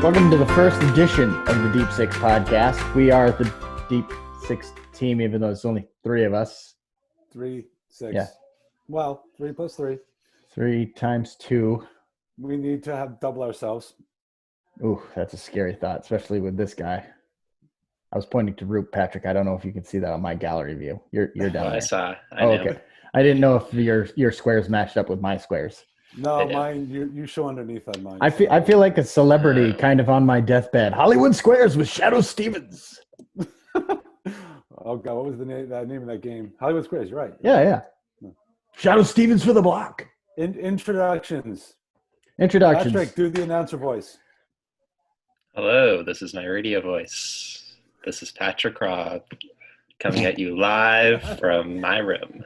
Welcome to the first edition of the Deep Six podcast. We are the Deep Six team, even though it's only three of us. 3, 6. Yeah. Well, 3 plus 3. 3 times 2. We need to have double ourselves. Ooh, that's a scary thought, especially with this guy. I was pointing to Roop, Patrick. I don't know if you can see that on my gallery view. You're down there. I saw. I know. Okay. I didn't know if your squares matched up with my squares. No, mine. You show underneath on mine. I feel like a celebrity kind of on my deathbed. Hollywood Squares with Shadow Stevens. Oh God, what was the name of that game? Hollywood Squares. You're right. Yeah. Shadow Stevens for the block. Introductions. Introductions. Patrick, do the announcer voice. Hello, this is my radio voice. This is Patrick Robb coming at you live from my room.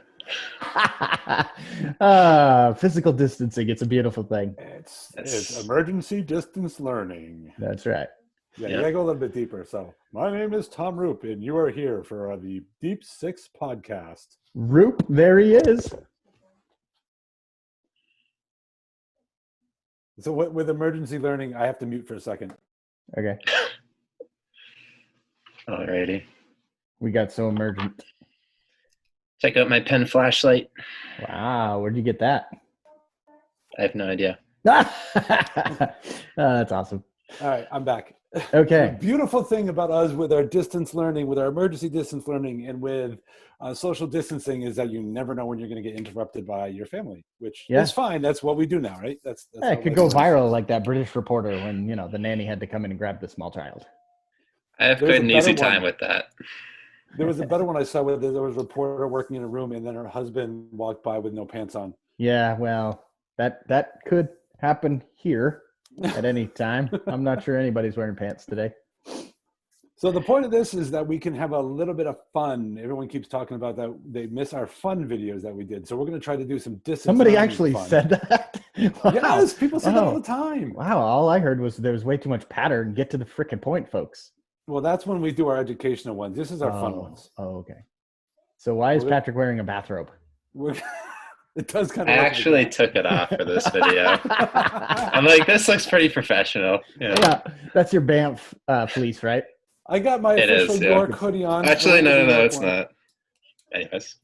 Physical distancing. It's a beautiful thing. It's emergency distance learning. That's right. Yeah, you gotta go a little bit deeper. So, my name is Tom Roop, and you are here for the Deep Six podcast. Roop, there he is. So, with emergency learning, I have to mute for a second. Okay. Alrighty. We got so emergent. Check out my pen flashlight. Wow, where'd you get that? I have no idea. That's awesome. All right, I'm back. Okay. The beautiful thing about us with our distance learning, with our emergency distance learning, and with social distancing is that you never know when you're going to get interrupted by your family, which is fine. That's what we do now, right? That's it could go viral like that British reporter when, the nanny had to come in and grab the small child. I have good and easy time with that. There was a better one I saw where there was a reporter working in a room and then her husband walked by with no pants on. Yeah, well, that could happen here at any time. I'm not sure anybody's wearing pants today. So the point of this is that we can have a little bit of fun. Everyone keeps talking about that. They miss our fun videos that we did. So we're going to try to do some distance. Somebody actually said that? Wow. Yes, people say that all the time. Wow, all I heard was there was way too much pattern. Get to the freaking point, folks. Well, that's when we do our educational ones. This is our fun ones. Oh, okay. So why is Patrick wearing a bathrobe? It does kind of. I actually took it off for this video. I'm like, this looks pretty professional. Yeah, that's your Banff fleece, right? I got my official York hoodie on. Actually, no, it's not. Anyways.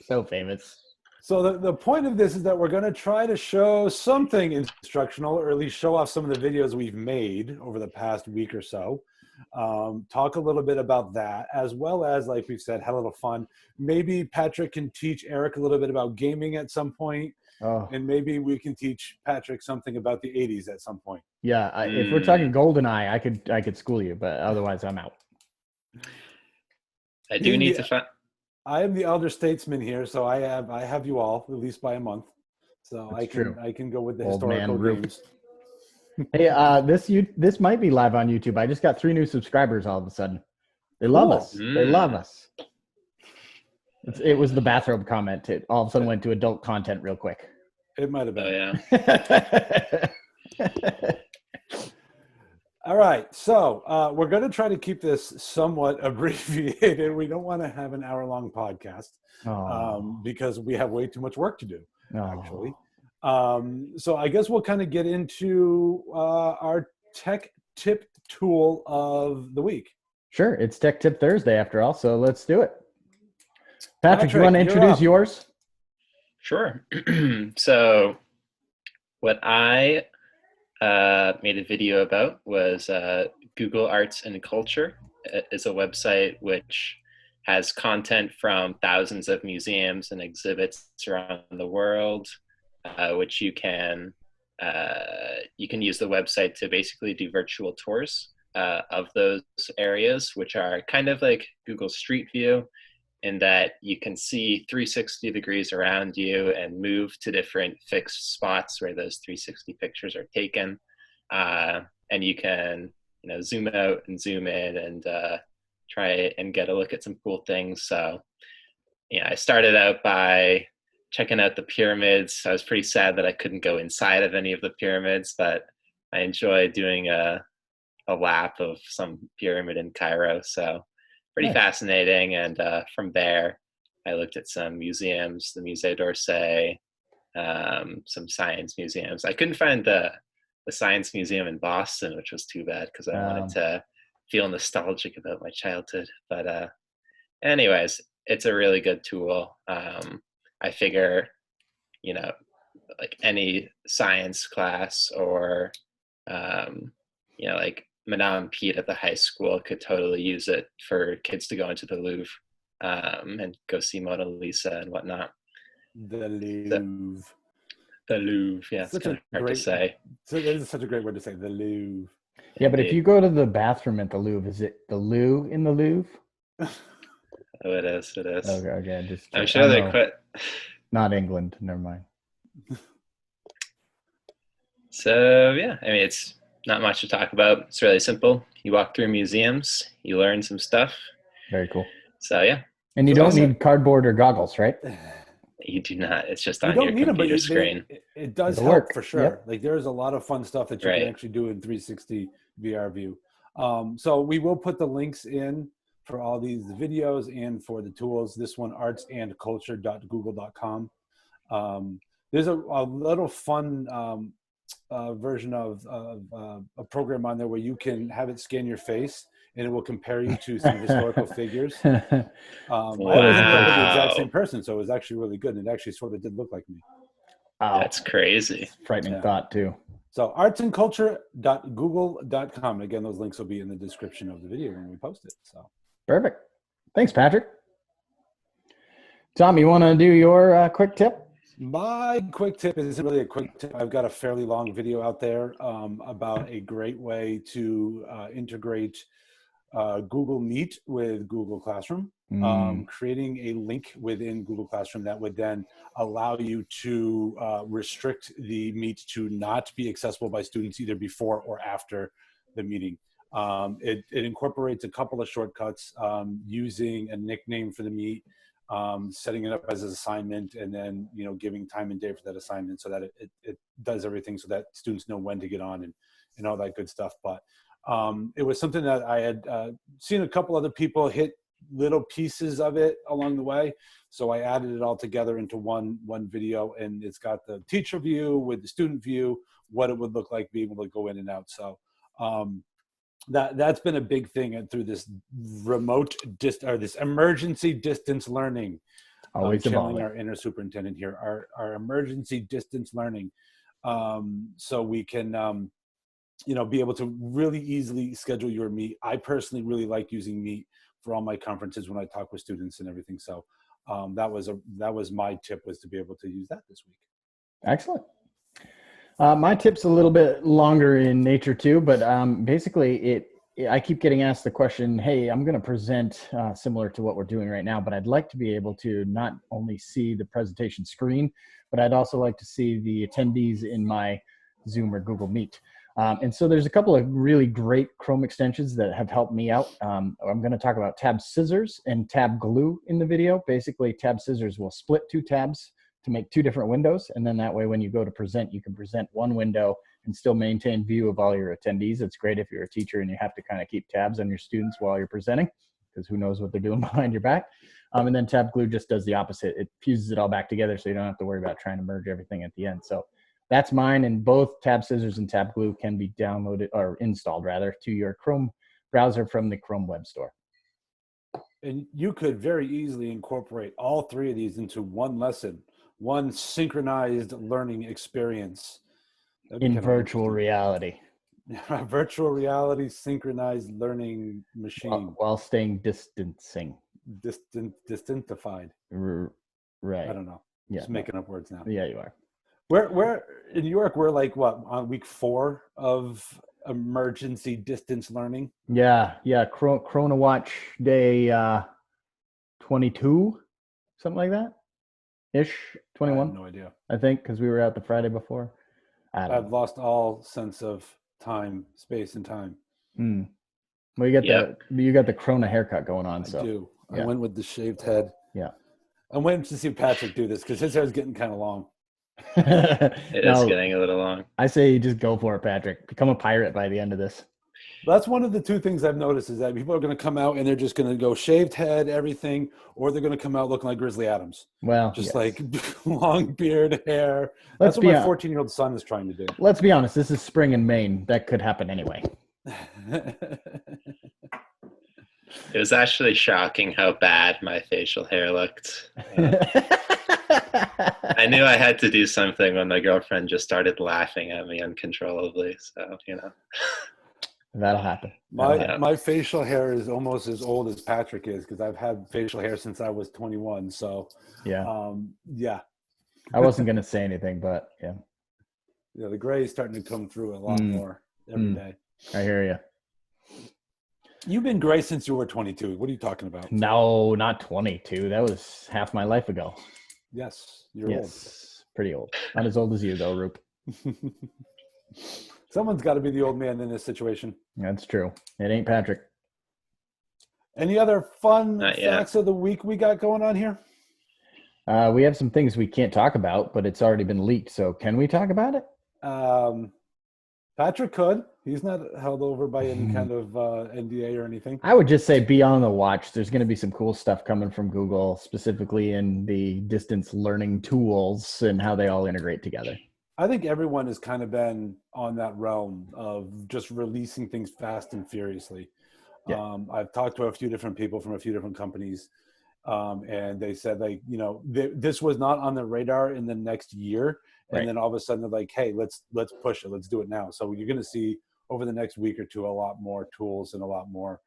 So famous. So the point of this is that we're going to try to show something instructional, or at least show off some of the videos we've made over the past week or so. Talk a little bit about that, as well as, like we've said, have a little fun. Maybe Patrick can teach Eric a little bit about gaming at some point. And maybe we can teach Patrick something about the 80s at some point. Yeah, if we're talking GoldenEye, I could school you, but otherwise I'm out. I do need to find. I am the elder statesman here, so I have you all at least by a month, so I can go with the Old historical games. Hey, this might be live on YouTube. I just got 3 new subscribers all of a sudden. They love us. They love us. It was the bathrobe comment. It all of a sudden went to adult content real quick. It might have been. Oh, yeah. All right, so we're going to try to keep this somewhat abbreviated. We don't want to have an hour-long podcast because we have way too much work to do, actually. So I guess we'll kind of get into our tech tip tool of the week. Sure, it's Tech Tip Thursday after all, so let's do it. Patrick, you want to introduce yours? Sure. So what I made a video about was Google Arts and Culture. It is a website which has content from thousands of museums and exhibits around the world, which you can use the website to basically do virtual tours of those areas, which are kind of like Google Street View, in that you can see 360 degrees around you and move to different fixed spots where those 360 pictures are taken. And you can, zoom out and zoom in and try and get a look at some cool things. So, I started out by checking out the pyramids. I was pretty sad that I couldn't go inside of any of the pyramids, but I enjoyed doing a lap of some pyramid in Cairo. So pretty fascinating. And from there, I looked at some museums, the Musée d'Orsay, some science museums. I couldn't find the the Science Museum in Boston, which was too bad because I wanted to feel nostalgic about my childhood. But anyways, it's a really good tool. I figure, you know, like any science class or, like Madame Pete at the high school could totally use it for kids to go into the Louvre and go see Mona Lisa and whatnot. The Louvre. The Louvre, yeah, it's kind of hard to say. So it is such a great word to say, the Louvre. Yeah, but if you go to the bathroom at the Louvre, is it the loo in the Louvre? Oh, it is. It is. Okay, just I'm sure they quit. Not England. Never mind. So yeah, I mean, it's not much to talk about. It's really simple. You walk through museums, you learn some stuff. Very cool. So yeah. And you don't need cardboard or goggles, right? You do not. It's just on your computer screen. It does help for sure. Yep. Like there's a lot of fun stuff that you can actually do in 360 VR view. So we will put the links in for all these videos and for the tools. This one, artsandculture.google.com. There's a little fun version of a program on there where you can have it scan your face and it will compare you to some historical figures. Wow. I was the exact same person, so it was actually really good. And it actually sort of did look like me. Wow. That's crazy. Frightening thought too. So artsandculture.google.com. Again, those links will be in the description of the video when we post it. So perfect. Thanks, Patrick. Tom, you want to do your quick tip? My quick tip isn't really a quick tip. I've got a fairly long video out there about a great way to integrate Google Meet with Google Classroom, creating a link within Google Classroom that would then allow you to restrict the Meet to not be accessible by students either before or after the meeting. It incorporates a couple of shortcuts using a nickname for the Meet, setting it up as an assignment, and then giving time and day for that assignment so that it does everything so that students know when to get on and all that good stuff. But it was something that I had seen a couple other people hit little pieces of it along the way. So I added it all together into one video, and it's got the teacher view with the student view, what it would look like being able to go in and out. So that's been a big thing through this this emergency distance learning. Always channeling our inner superintendent here, our emergency distance learning. So we can be able to really easily schedule your Meet. I personally really like using Meet for all my conferences when I talk with students and everything. So that was my tip, was to be able to use that this week. Excellent. My tip's a little bit longer in nature too, but basically I keep getting asked the question, hey, I'm going to present similar to what we're doing right now, but I'd like to be able to not only see the presentation screen, but I'd also like to see the attendees in my Zoom or Google Meet. And so there's a couple of really great Chrome extensions that have helped me out. I'm going to talk about Tab Scissors and Tab Glue in the video. Basically, Tab Scissors will split two tabs to make two different windows. And then that way, when you go to present, you can present one window and still maintain view of all your attendees. It's great if you're a teacher and you have to kind of keep tabs on your students while you're presenting, because who knows what they're doing behind your back. And then Tab Glue just does the opposite. It fuses it all back together so you don't have to worry about trying to merge everything at the end. So that's mine, and both Tab Scissors and Tab Glue can be downloaded or installed rather to your Chrome browser from the Chrome Web Store. And you could very easily incorporate all three of these into one lesson, one synchronized learning experience. In virtual reality. Virtual reality synchronized learning machine. While staying distancing. Distantified. Right. I don't know. Yeah, just making up words now. Yeah, you are. We're in New York, we're like what, on week 4 of emergency distance learning? Yeah. Corona Watch Day 22, something like that ish. 21. I have no idea. I think, because we were out the Friday before. I've lost all sense of time, space, and time. Well, you got the Corona haircut going on. So I do. Yeah. I went with the shaved head. Yeah. I'm waiting to see Patrick do this because his hair's getting kind of long. It is getting a little long. I say you just go for it, Patrick. Become a pirate by the end of this. That's one of the two things I've noticed is that people are going to come out and they're just going to go shaved head, everything, or they're going to come out looking like Grizzly Adams. Well, just yes. like long beard, hair. Let's That's what be my 14-year-old son is trying to do. Let's be honest. This is spring in Maine. That could happen anyway. It was actually shocking how bad my facial hair looked. I knew I had to do something when my girlfriend just started laughing at me uncontrollably. So, That'll happen. My facial hair is almost as old as Patrick is because I've had facial hair since I was 21. So, yeah. Yeah. I wasn't going to say anything, but yeah. Yeah, the gray is starting to come through a lot more every day. I hear you. You've been gray since you were 22. What are you talking about? No, not 22. That was half my life ago. Yes, you're old. Pretty old. Not as old as you, though, Roop. Someone's got to be the old man in this situation. That's true. It ain't Patrick. Any other fun facts of the week we got going on here? We have some things we can't talk about, but it's already been leaked. So can we talk about it? Patrick could. He's not held over by any kind of NDA or anything. I would just say be on the watch. There's going to be some cool stuff coming from Google, specifically in the distance learning tools and how they all integrate together. I think everyone has kind of been on that realm of just releasing things fast and furiously. Yeah. I've talked to a few different people from a few different companies, and they said, like, this was not on the radar in the next year. And then all of a sudden they're like, hey, let's push it. Let's do it now. So you're going to see over the next week or two a lot more tools and a lot more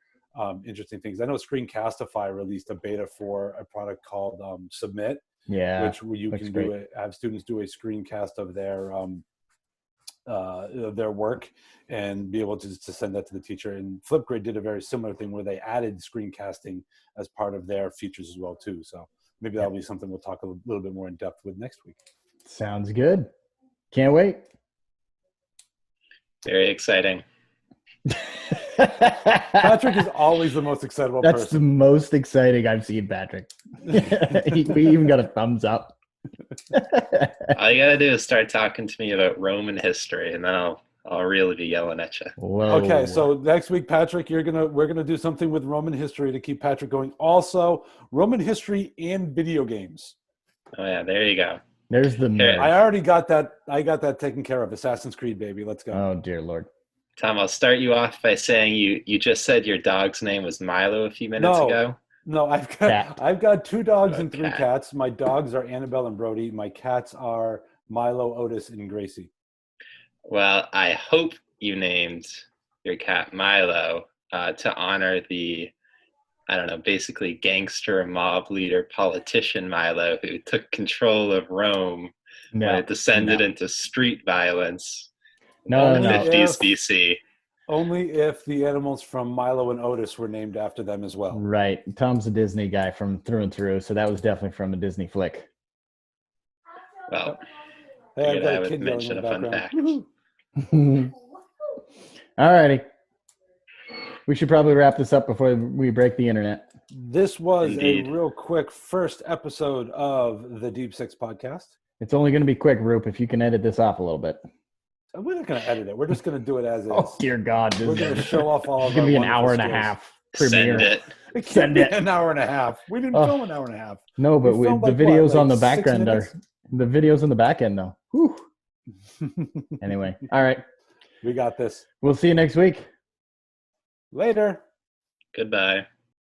interesting things. I know Screencastify released a beta for a product called Submit, which you can have students do a screencast of their work and be able to send that to the teacher. And Flipgrid did a very similar thing where they added screencasting as part of their features as well too. So maybe that'll be something we'll talk a little bit more in depth with next week. Sounds good. Can't wait. Very exciting. Patrick is always the most excitable person. That's the most exciting I've seen Patrick. We even got a thumbs up. All you gotta do is start talking to me about Roman history, and then I'll really be yelling at you. Whoa. Okay, so next week, Patrick, we're gonna do something with Roman history to keep Patrick going. Also, Roman history and video games. Oh yeah, there you go. There's the nerd. I already got that. I got that taken care of. Assassin's Creed, baby. Let's go. Oh dear Lord. Tom, I'll start you off by saying you just said your dog's name was Milo a few minutes ago. No, I've got 2 dogs and 3 cats. My dogs are Annabelle and Brody. My cats are Milo, Otis, and Gracie. Well, I hope you named your cat Milo to honor the, basically gangster mob leader politician Milo who took control of Rome when it descended into street violence in the 50s BC. Only if the animals from Milo and Otis were named after them as well. Right. Tom's a Disney guy from through and through, so that was definitely from a Disney flick. Well, I would mention a fun fact. All righty. We should probably wrap this up before we break the internet. This was a real quick first episode of the Deep Six podcast. It's only going to be quick, Roop, if you can edit this off a little bit. We're not going to edit it. We're just going to do it as is. Oh, dear God. We're going to show off all of It's going to be an hour and skills. a half premiere. Send it. It can't be an hour and a half. We didn't film an hour and a half. No, but the videos on the background are the videos on the back end, though. Whew. Anyway, all right. We got this. We'll see you next week. Later. Goodbye.